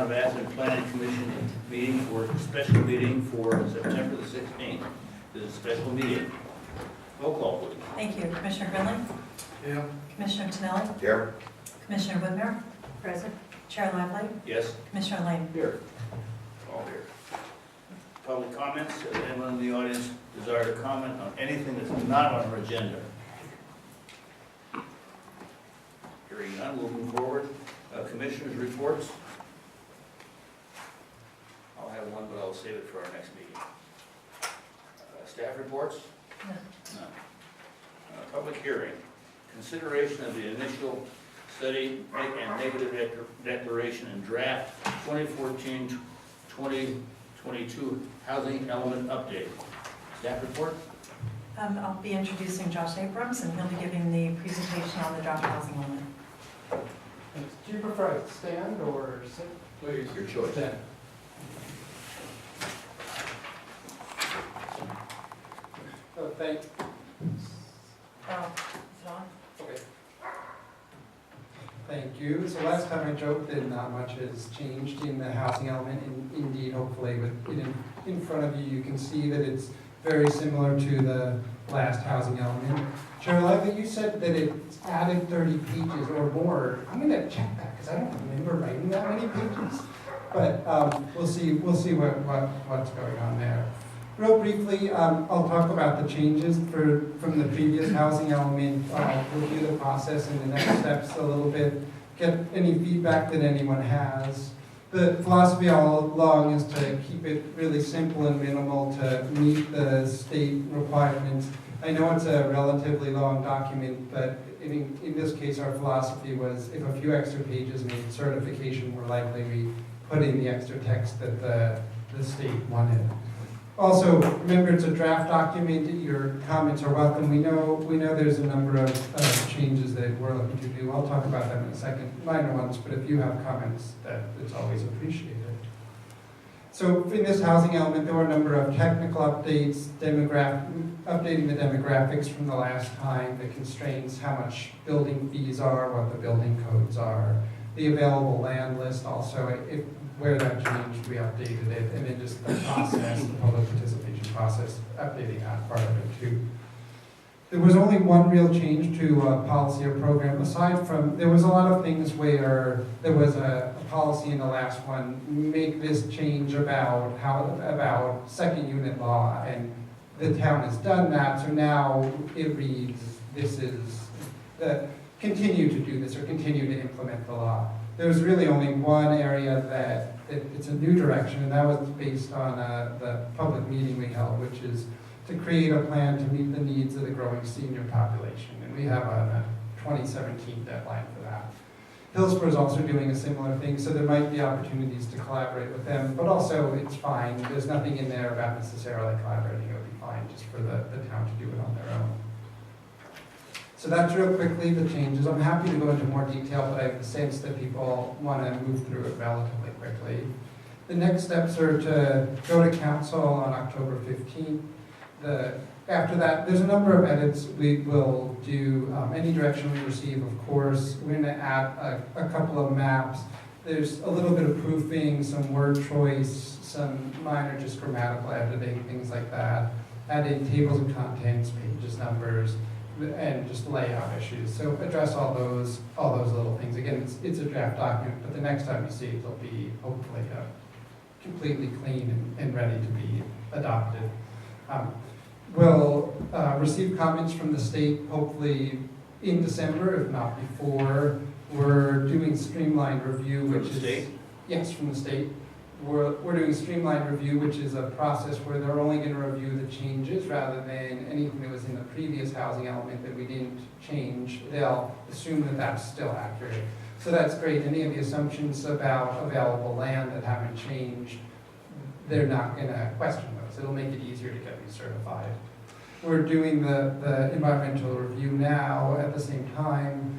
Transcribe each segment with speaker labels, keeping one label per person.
Speaker 1: Town of Atherton Planning Commission meeting for special meeting for September the 16th. This is a special meeting. Roll call, please.
Speaker 2: Thank you. Commissioner Grinling?
Speaker 1: Yeah.
Speaker 2: Commissioner Tinelli?
Speaker 3: Here.
Speaker 2: Commissioner Whitmer? Present. Chair Lively?
Speaker 1: Yes.
Speaker 2: Commissioner Lane?
Speaker 1: Here. All here. Public comments. Does anyone in the audience desire to comment on anything that's not on our agenda? Hearing none, moving forward. Commissioners' reports. I'll have one, but I'll save it for our next meeting. Staff reports?
Speaker 2: No.
Speaker 1: None. Public hearing. Consideration of the initial study and negative declaration and draft 2014-2022 housing element update. Staff report?
Speaker 2: I'll be introducing Josh Abrams, and he'll be giving the presentation on the draft housing element.
Speaker 4: Do you prefer to stand or sit?
Speaker 1: Please, your choice.
Speaker 4: Stand. Oh, thank.
Speaker 2: Oh, is it on?
Speaker 4: Okay. Thank you. So last time I joked that not much has changed in the housing element. Indeed, hopefully, with it in front of you, you can see that it's very similar to the last housing element. Chair Lively, you said that it's added 30 pages or more. I'm going to check that because I don't remember writing that many pages. But we'll see what's going on there. Real briefly, I'll talk about the changes from the previous housing element. I'll review the process and the next steps a little bit, get any feedback that anyone has. The philosophy all along is to keep it really simple and minimal to meet the state requirements. I know it's a relatively long document, but in this case, our philosophy was if a few extra pages made certification more likely, we put in the extra text that the state wanted. Also, remember it's a draft document. Your comments are welcome. We know there's a number of changes that we're looking to do. I'll talk about them in a second, minor ones, but if you have comments, it's always appreciated. So in this housing element, there were a number of technical updates, updating the demographics from the last time, the constraints, how much building fees are, what the building codes are, the available land list also, where that changed, we updated it, and then just the process, the public participation process, updating that part of it too. There was only one real change to policy or program, aside from, there was a lot of things where there was a policy in the last one, make this change about second unit law, and the town has done that, so now it reads, continue to do this, or continue to implement the law. There's really only one area that it's a new direction, and that was based on the public meeting we held, which is to create a plan to meet the needs of the growing senior population. And we have a 2017 deadline for that. Hillsborough is also doing a similar thing, so there might be opportunities to collaborate with them, but also it's fine. There's nothing in there about necessarily collaborating. It would be fine just for the town to do it on their own. So that's real quickly the changes. I'm happy to go into more detail, but I have the sense that people want to move through it relatively quickly. The next steps are to go to council on October 15th. After that, there's a number of edits we will do. Any direction we receive, of course. We're going to add a couple of maps. There's a little bit of proofing, some word choice, some minor just grammatical editing, things like that. Add in tables of contents, pages, numbers, and just layout issues. So address all those little things. Again, it's a draft document, but the next time you see it, it'll be hopefully completely clean and ready to be adopted. We'll receive comments from the state hopefully in December, if not before. We're doing streamlined review, which is... From the state? Yes, from the state. We're doing streamlined review, which is a process where they're only going to review the changes rather than anything that was in the previous housing element that we didn't change. They'll assume that that's still accurate. So that's great. Any of the assumptions about available land that haven't changed, they're not going to question those. It'll make it easier to get recertified. We're doing the environmental review now at the same time.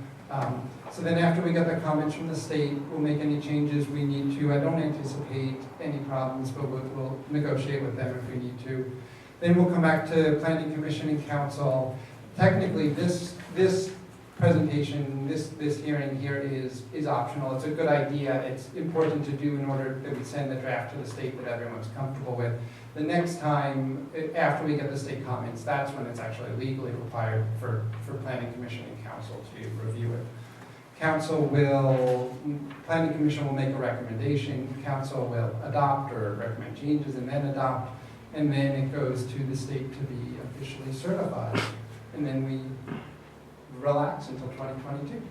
Speaker 4: So then after we get the comments from the state, we'll make any changes we need to. I don't anticipate any problems, but we'll negotiate with them if we need to. Then we'll come back to Planning Commission and Council. Technically, this presentation, this hearing here is optional. It's a good idea. It's important to do in order that we send the draft to the state that everyone's comfortable with. The next time, after we get the state comments, that's when it's actually legally required for planning commission and council to review it. Planning commission will make a recommendation, council will adopt or recommend changes and then adopt, and then it goes to the state to be officially certified. And then we relax until 2022.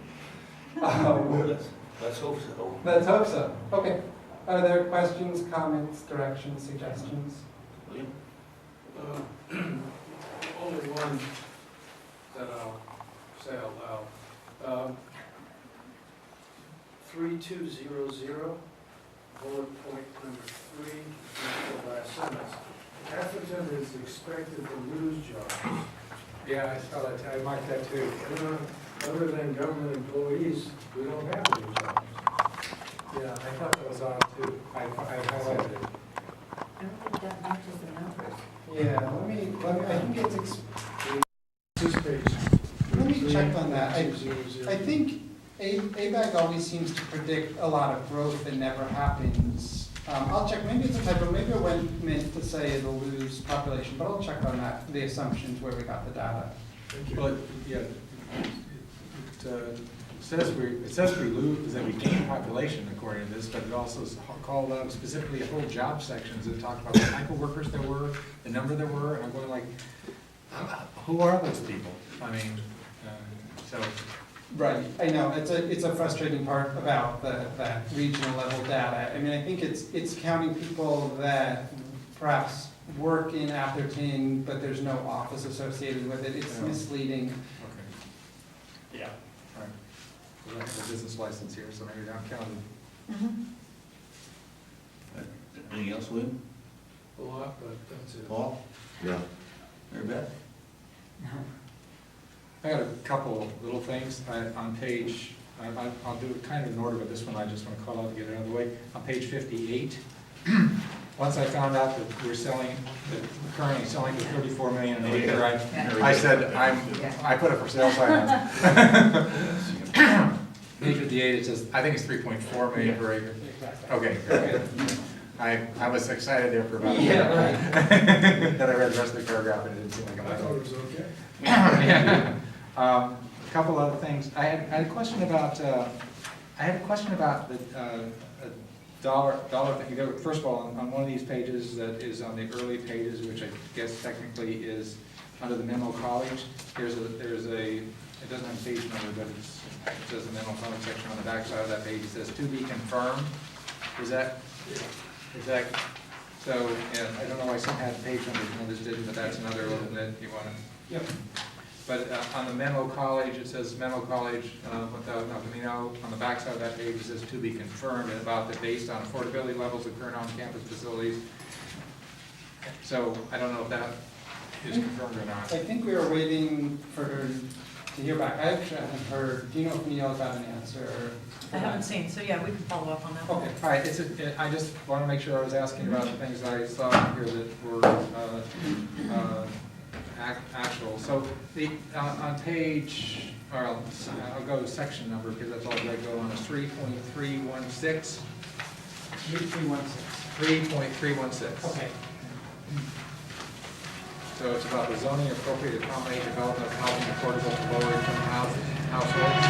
Speaker 1: Let's hope so.
Speaker 4: Let's hope so. Okay. Are there questions, comments, directions, suggestions?
Speaker 1: William?
Speaker 3: Only one that I'll say out loud. 3200, bullet point number 3, the last sentence. Atherton is expected to lose jobs.
Speaker 5: Yeah, I saw that, I marked that too.
Speaker 3: Other than government employees, we don't have any jobs.
Speaker 5: Yeah, I thought that was odd too. I highlighted it.
Speaker 6: I don't think that matches the numbers.
Speaker 4: Yeah, I think it's,
Speaker 3: This page.
Speaker 4: let me check on that. I
Speaker 3: 3200.
Speaker 4: think ABAG always seems to predict a lot of growth that never happens. I'll check, maybe it's a typo, maybe it went meant to say it'll lose population, but I'll check on that, the assumptions where we got the data.
Speaker 3: Thank you.
Speaker 5: Well, yeah, it says we lose, that we gain population according to this, but it also called out specifically whole job sections that talk about the type of workers there were, the number there were, and I'm going like, who are those people? I mean, so.
Speaker 4: Right, I know, it's a frustrating part about that regional level data. I mean, I think it's counting people that perhaps work in Atherton, but there's no office associated with it. It's
Speaker 5: Yeah.
Speaker 4: misleading.
Speaker 5: Okay.
Speaker 4: Yeah.
Speaker 5: All right. We don't have a business license here, so maybe not counted.
Speaker 2: Mhm.
Speaker 1: Anything else, William?
Speaker 3: A lot, but that's it.
Speaker 1: Paul?
Speaker 7: Yeah.
Speaker 1: Mary Beth?
Speaker 5: I got a couple little things on page, I'll do it kind of in order, but this one I just want to call out to get it out of the way. On page 58, once I found out that we're currently selling for 34 million an acre, I said, I put a for sale sign on. Page 58, it says, I think it's 3.4 million per acre.
Speaker 4: Exactly.
Speaker 5: Okay, very good. I was excited there for about a
Speaker 4: Yeah,
Speaker 5: minute. Then I read the rest of the paragraph and it didn't seem like a
Speaker 3: I
Speaker 5: lot.
Speaker 3: thought it was okay.
Speaker 5: Yeah. A couple other things. I had a question about the dollar thing. First of all, on one of these pages that is on the early pages, which I guess technically is under the memo college, there's a it doesn't have a page number, but it says the memo college section on the back side of that page. It says to be confirmed. Is that so? Yeah, I don't know why some had page numbers and others didn't, but that's another one that you want to.
Speaker 4: Yep.
Speaker 5: But on the memo college, it says memo college, without Camino. On the back side of that page, it says to be confirmed, and about the based on affordability levels of current on-campus facilities. So I don't know if that is confirmed or not.
Speaker 4: I think we were waiting to hear back. I actually haven't heard, do you know if Neil got an answer?
Speaker 2: I haven't seen, so yeah, we can follow up on that.
Speaker 4: Okay.
Speaker 5: All right, I just want to make sure I was asking about the things I saw here that were actual. So on page, or I'll go to section number because that's all I go on, is 3.316. 3.316.
Speaker 4: Okay.
Speaker 5: So it's about the zoning appropriate to accommodate development of housing affordable to lower income households.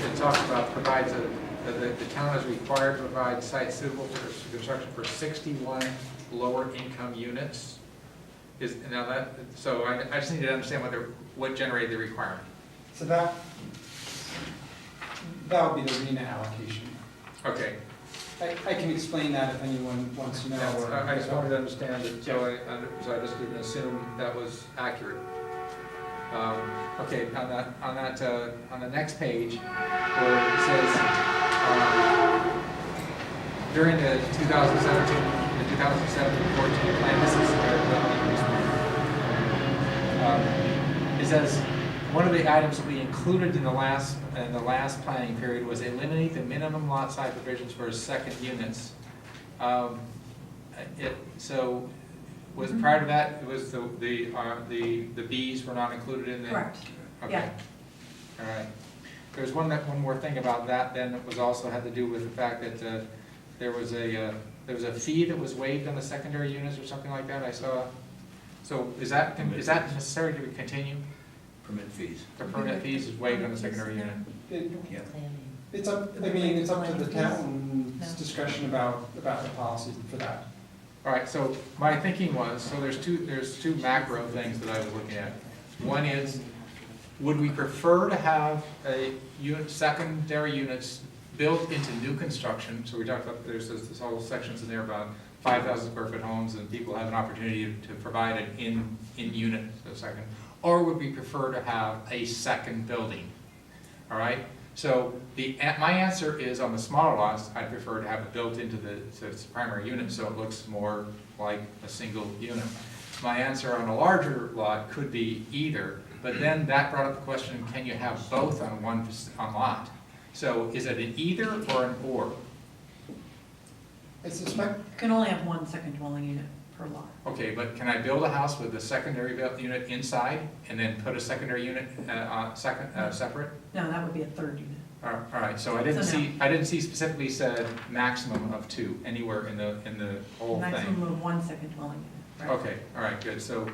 Speaker 5: It talks about provides the town is required to provide sites suitable for construction for 61 lower income units. So I just need to understand what generated the requirement.
Speaker 4: So that would be the RENA allocation.
Speaker 5: Okay.
Speaker 4: I can explain that if anyone wants to know.
Speaker 5: I just wanted to understand it, so I just didn't assume that was accurate. Okay, on the next page, where it says, during the 2017-14 plan, this is it says, one of the items we included in the last planning period was eliminate the minimum lot size provisions for second units. So, was prior to that, it was the Bs were not included in the?
Speaker 2: Correct.
Speaker 5: Okay.
Speaker 2: Yeah.
Speaker 5: All right. There's one more thing about that then, that was also had to do with the fact that there was a fee that was waived on the secondary units or something like that, I saw. So is that necessary to continue?
Speaker 1: Permit fees.
Speaker 5: The permit fees is waived on the secondary unit?
Speaker 1: Yeah.
Speaker 4: It's up, I mean, it's up to the town's discretion about the policy for that.
Speaker 5: All right, so my thinking was, so there's two macro things that I was looking at. One is, would we prefer to have secondary units built into new construction? So we talked about, there's this whole sections in there about 5,000 square foot homes, and people have an opportunity to provide an in-unit, so second. Or would we prefer to have a second building? All right, so my answer is, on the smaller lots, I prefer to have it built into the primary unit, so it looks more like a single unit. My answer on a larger lot could be either, but then that brought up the question, can you have both on one lot? So is it an either or an or?
Speaker 4: I suspect,
Speaker 2: You can only have one second dwelling unit per lot.
Speaker 5: Okay, but can I build a house with a secondary unit inside and then put a secondary unit separate?
Speaker 2: No, that would be a third unit.
Speaker 5: All right, so I didn't see specifically said maximum of 2 anywhere in the whole thing.
Speaker 2: Maximum of one second dwelling unit, right?
Speaker 5: Okay, all right, good. So,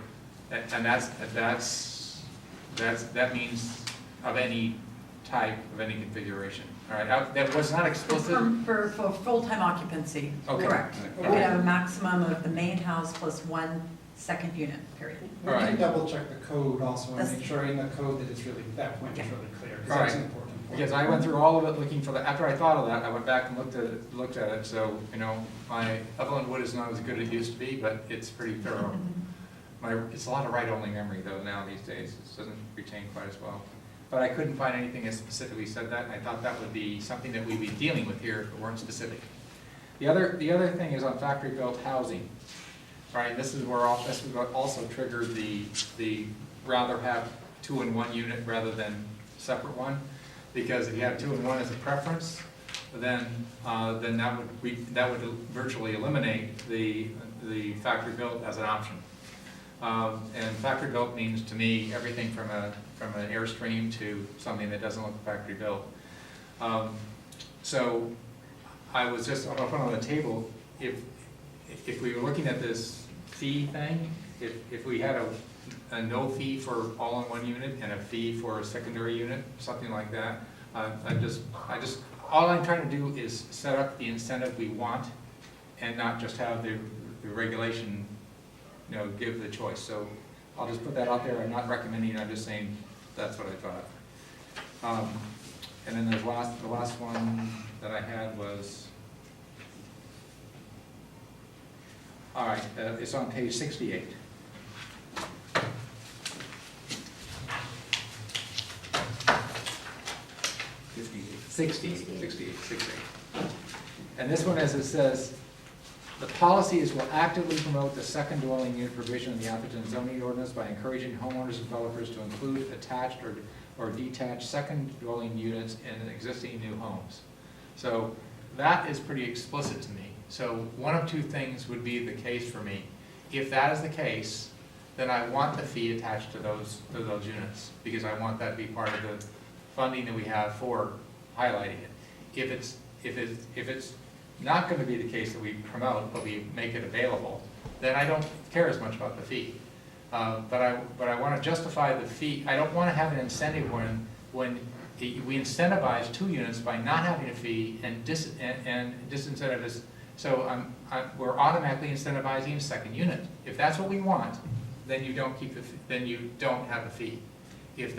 Speaker 5: and that means of any type, of any configuration. All right, that was not explicit.
Speaker 2: For full-time occupancy,
Speaker 5: Okay.
Speaker 2: correct.
Speaker 5: Okay.
Speaker 2: We have a maximum of the main house plus one second unit, period.
Speaker 4: we
Speaker 5: All
Speaker 4: can
Speaker 5: right.
Speaker 4: double check the code also and
Speaker 2: That's-
Speaker 4: make sure in the code that it's really, that point is really clear, because
Speaker 5: All
Speaker 4: that's
Speaker 5: right.
Speaker 4: an important point.
Speaker 5: Because I went through all of it looking for the, after I thought of that, I went back and looked at it, so, my Evelyn Wood is not as good as it used to be, but it's pretty thorough. It's a lot of write-only memory though now these days, it doesn't retain quite as well. But I couldn't find anything that specifically said that, and I thought that would be something that we'd be dealing with here if it weren't specific. The other thing is on factory-built housing. All right, this is what also triggered the rather have 2 in 1 unit rather than separate one, because if you have 2 in 1 as a preference, then that would virtually eliminate the factory-built as an option. And factory-built means to me everything from an Airstream to something that doesn't look factory-built. So I was just, I'll put on the table, if we were looking at this fee thing, if we had a no fee for all in one unit and a fee for a secondary unit, something like that, all I'm trying to do is set up the incentive we want and not just have the regulation, give the choice. So I'll just put that out there. I'm not recommending it, I'm just saying that's what I thought. And then the last one that I had was, all right, it's on page 68. Sixty-eight. And this one, as it says, the policies will actively promote the second dwelling unit provision in the Atherton zoning ordinance by encouraging homeowners and developers to include attached or detached second dwelling units in existing new homes. So that is pretty explicit to me. So one of two things would be the case for me. If that is the case, then I want the fee attached to those units, because I want that to be part of the funding that we have for highlighting it. If it's not going to be the case that we promote, but we make it available, then I don't care as much about the fee. But I want to justify the fee. I don't want to have an incentive when we incentivize 2 units by not having a fee and disincentivize. So we're automatically incentivizing a second unit. If that's what we want, then you don't then you don't have a fee. If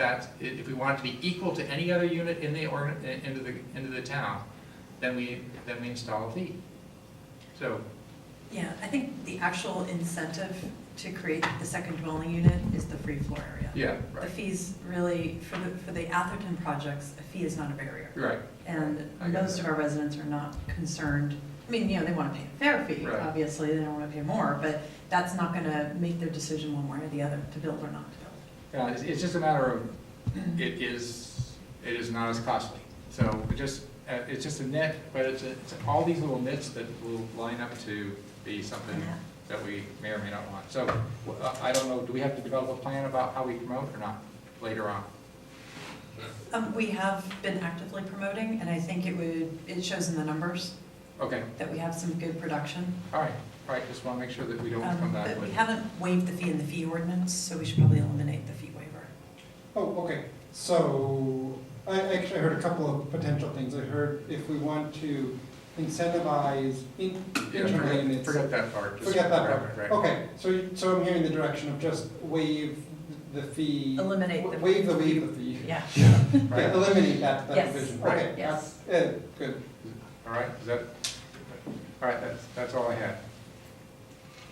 Speaker 5: we want it to be equal to any other unit in into the town, then we install a fee. So.
Speaker 2: Yeah, I think the actual incentive to create the second dwelling unit is the free floor area.
Speaker 5: Yeah,
Speaker 2: The
Speaker 5: right.
Speaker 2: fees really, for the Atherton projects, a fee is not a barrier.
Speaker 5: Right.
Speaker 2: And
Speaker 5: I get
Speaker 2: most
Speaker 5: that.
Speaker 2: of our residents are not concerned. I mean, they want to pay a fair fee,
Speaker 5: Right.
Speaker 2: obviously, they don't want to pay more, but that's not going to make their decision one way or the other, to build or not to build.
Speaker 5: Yeah, it's just a matter of, it is not as costly. So it's just a nit, but it's all these little nits that will line up to be something that we may or may not want. So, I don't know, do we have to develop a plan about how we promote or not, later on?
Speaker 2: We have been actively promoting, and I think it shows in the numbers
Speaker 5: Okay,
Speaker 2: that we have some good production.
Speaker 5: all right, just want to make sure that we don't come back
Speaker 2: But we
Speaker 5: with.
Speaker 2: haven't waived the fee in the fee ordinance, so we should probably eliminate the fee waiver.
Speaker 4: Oh, okay, so I actually heard a couple of potential things. I heard if we want to incentivize internally, and it's.
Speaker 5: Forget that part. Just-
Speaker 4: Forget that part.
Speaker 5: Right.
Speaker 4: Okay, so I'm hearing the direction of just waive the fee.
Speaker 2: Eliminate the.
Speaker 4: Waive the fee.
Speaker 2: Yeah.
Speaker 4: Yeah,
Speaker 5: Right.
Speaker 4: eliminate that
Speaker 2: Yes.
Speaker 4: provision.
Speaker 5: Right.
Speaker 4: Okay,
Speaker 2: Yes.
Speaker 4: good.
Speaker 5: All right, is that, all right, that's all I had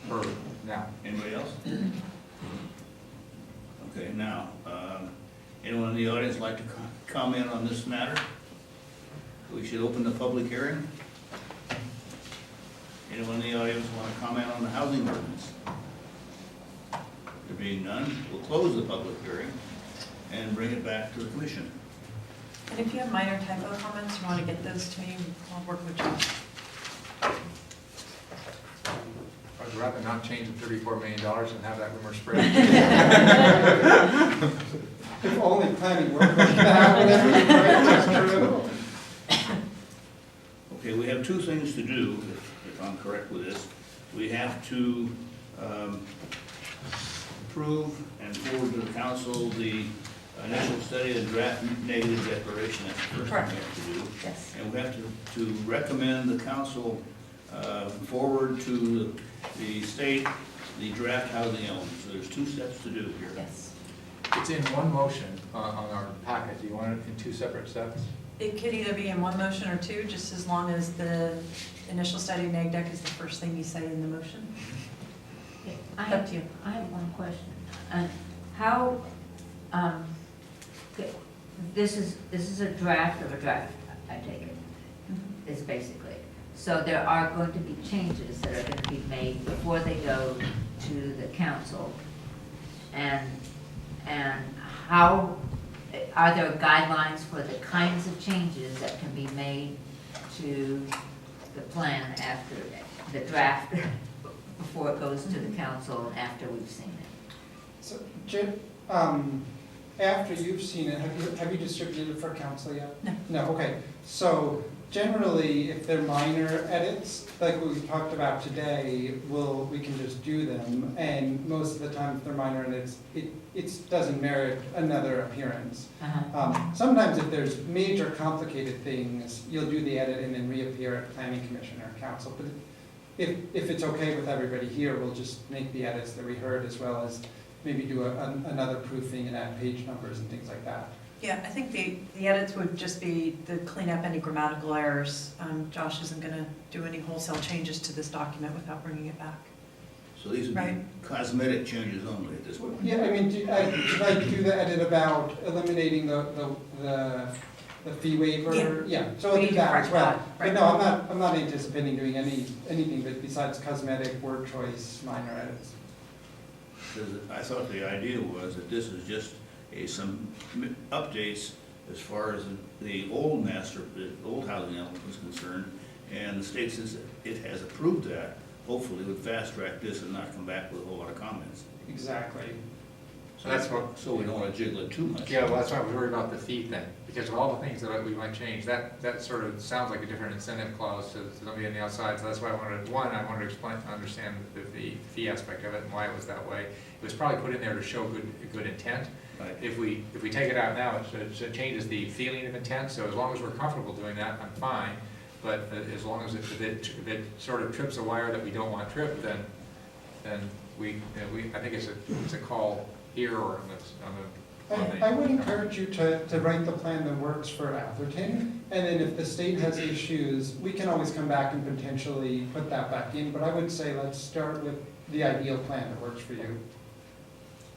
Speaker 5: for now.
Speaker 1: Anybody else? Okay, now, anyone in the audience like to comment on this matter? We should open the public hearing. Anyone in the audience want to comment on the housing ordinance? There being none, we'll close the public hearing and bring it back to the commission.
Speaker 2: And if you have minor typo comments, you want to get those to me, I'll work with Josh.
Speaker 5: I'd rather not change the $34 million and have that rumor spread.
Speaker 4: If only planning worked like that, whatever you write, that's true.
Speaker 1: Okay, we have two things to do, if I'm correct with this. We have to approve and forward to the council the initial study and draft negative declaration. That's the first thing
Speaker 2: Correct.
Speaker 1: we have to do.
Speaker 2: Yes.
Speaker 1: And we have to recommend the council forward to the state the draft housing element. So there's two steps to do here.
Speaker 2: Yes.
Speaker 5: It's in one motion on our packet. Do you want it in two separate steps?
Speaker 2: It could either be in one motion or two, just as long as the initial study neg deck is the first thing you say in the motion.
Speaker 6: I
Speaker 2: Up to you.
Speaker 6: have one question. How, this is a draft of a draft, I take it, is basically. So there are going to be changes that are going to be made before they go to the council. And how, are there guidelines for the kinds of changes that can be made to the plan after the draft, before it goes to the council and after we've seen it?
Speaker 4: So, Jim, after you've seen it, have you distributed it for council yet?
Speaker 2: No.
Speaker 4: No, okay. So generally, if they're minor edits, like what we talked about today, we can just do them. And most of the time, if they're minor edits, it doesn't merit another appearance. Sometimes if there's major complicated things, you'll do the edit and then reappear at planning commission or council. But if it's okay with everybody here, we'll just make the edits that we heard, as well as maybe do another proofing and add page numbers and things like that.
Speaker 2: Yeah, I think the edits would just be to clean up any grammatical errors. Josh isn't going to do any wholesale changes to this document without bringing it back.
Speaker 1: So these would
Speaker 2: Right.
Speaker 1: be cosmetic changes only at this point.
Speaker 4: Yeah, I mean, should I do the edit about eliminating the fee waiver?
Speaker 2: Yeah.
Speaker 4: So I'll
Speaker 2: We
Speaker 4: do
Speaker 2: need to
Speaker 4: that as
Speaker 2: correct
Speaker 4: well.
Speaker 2: that,
Speaker 4: But
Speaker 2: right.
Speaker 4: no, I'm not anticipating doing anything but besides cosmetic, word choice, minor edits.
Speaker 1: Because I thought the idea was that this is just some updates as far as the old the old housing element was concerned, and the state says it has approved that, hopefully would fast track this and not come back with a whole lot of comments.
Speaker 4: Exactly.
Speaker 5: So that's what.
Speaker 1: So we don't want to jiggle it too much.
Speaker 5: Yeah, well, that's why I was worried about the fee thing, because of all the things that we might change, that sort of sounds like a different incentive clause to somebody on the outside, so that's why I wanted to understand the fee aspect of it and why it was that way. It was probably put in there to show good intent.
Speaker 1: Right.
Speaker 5: If we take it out now, it changes the feeling of intent, so as long as we're comfortable doing that, I'm fine. But as long as if it sort of trips a wire that we don't want tripped, then I think it's a call here or on the.
Speaker 4: I would encourage you to write the plan that works for Atherton, and then if the state has issues, we can always come back and potentially put that back in, but I would say let's start with the ideal plan that works for you.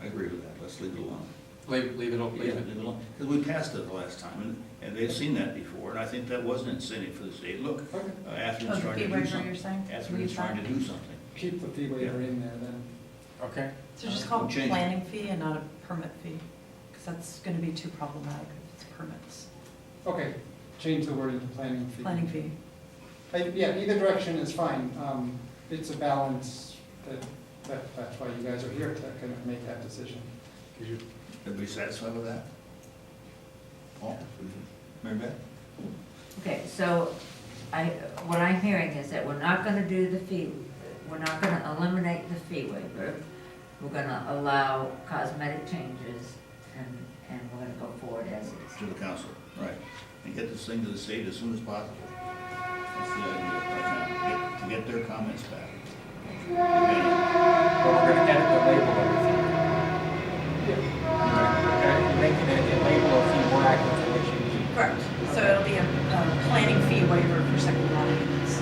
Speaker 1: I agree with that, let's leave it alone.
Speaker 5: Leave it
Speaker 1: Alone, because we passed it the last time, and they've seen that before, and I think that was an incentive for the state. Look,
Speaker 4: Okay.
Speaker 1: Atherton's
Speaker 2: the
Speaker 1: trying
Speaker 2: fee
Speaker 1: to do
Speaker 2: waiver,
Speaker 1: something.
Speaker 2: you're saying?
Speaker 1: Atherton's
Speaker 2: Leave
Speaker 1: trying to
Speaker 2: that?
Speaker 1: do something.
Speaker 4: Keep the fee waiver in there then.
Speaker 5: Okay.
Speaker 2: So just call it
Speaker 1: Change it.
Speaker 2: planning fee and not a permit fee, because that's going to be too problematic if it's permits.
Speaker 4: Okay, change the wording to planning fee.
Speaker 2: Planning fee.
Speaker 4: Yeah, either direction is fine. It's a balance that's why you guys are here, to kind of make that decision.
Speaker 1: Everybody satisfied with that? Paul? Mary Beth?
Speaker 6: Okay, so what I'm hearing is that we're not gonna do the fee, we're not gonna eliminate the fee waiver. We're gonna allow cosmetic changes and we're gonna go forward as is.
Speaker 1: To the council, right. And get this thing to the state as soon as possible. That's the idea right now, to get their comments back.
Speaker 5: But we're gonna edit the label of the fee. We're making it a label of fee more accurate for what you need.
Speaker 2: Correct. So it'll be a planning fee waiver for second dwelling units.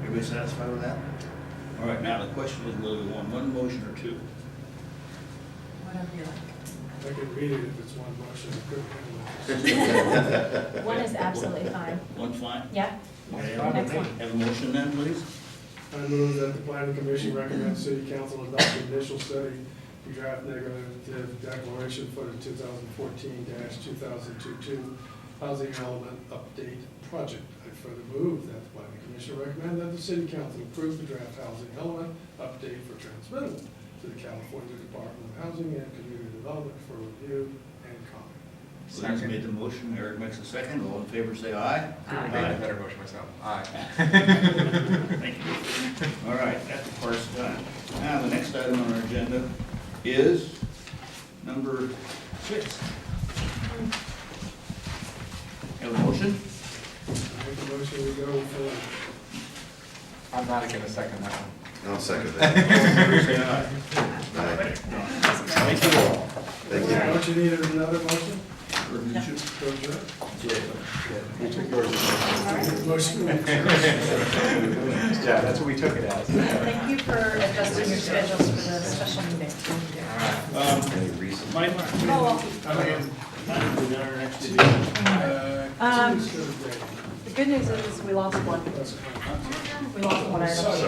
Speaker 1: Everybody satisfied with that? All right, now the question is whether we want one motion or two.
Speaker 2: Whatever you like.
Speaker 3: I could read it if it's one motion, I couldn't handle it.
Speaker 7: One is absolutely fine.
Speaker 1: One fine?
Speaker 7: Yeah,
Speaker 1: Okay,
Speaker 7: excellent.
Speaker 1: have a motion then, please?
Speaker 3: I move that the planning commission recommends city council adopt the initial study draft negative declaration for the 2014-2022 housing element update project. I further move that the planning commission recommend that the city council approve the draft housing element update for transmittal to the California Department of Housing and Community Development for review and comment.
Speaker 1: Lance made the motion, Eric makes a second, all in favor say aye.
Speaker 5: I made a better motion myself. Aye.
Speaker 1: Thank you. All right, that part's done. Now, the next item on our agenda is number 6. Have a motion?
Speaker 3: I make a motion we go for
Speaker 5: I'm not gonna second that one.
Speaker 8: I'll second
Speaker 1: All
Speaker 8: that.
Speaker 1: in favor say aye.
Speaker 8: Aye.
Speaker 1: Thank you all.
Speaker 8: Thank you.
Speaker 3: Don't you need another motion?
Speaker 1: Or did you?
Speaker 3: To adjourn?
Speaker 5: We took yours.
Speaker 3: Motion to adjourn.
Speaker 5: Yeah, that's what we took it as.
Speaker 2: Thank you for adjusting your schedules for the special meeting.
Speaker 8: Any reason?
Speaker 1: Mike? Time to our next meeting.
Speaker 2: The good news is we lost one. We lost one item.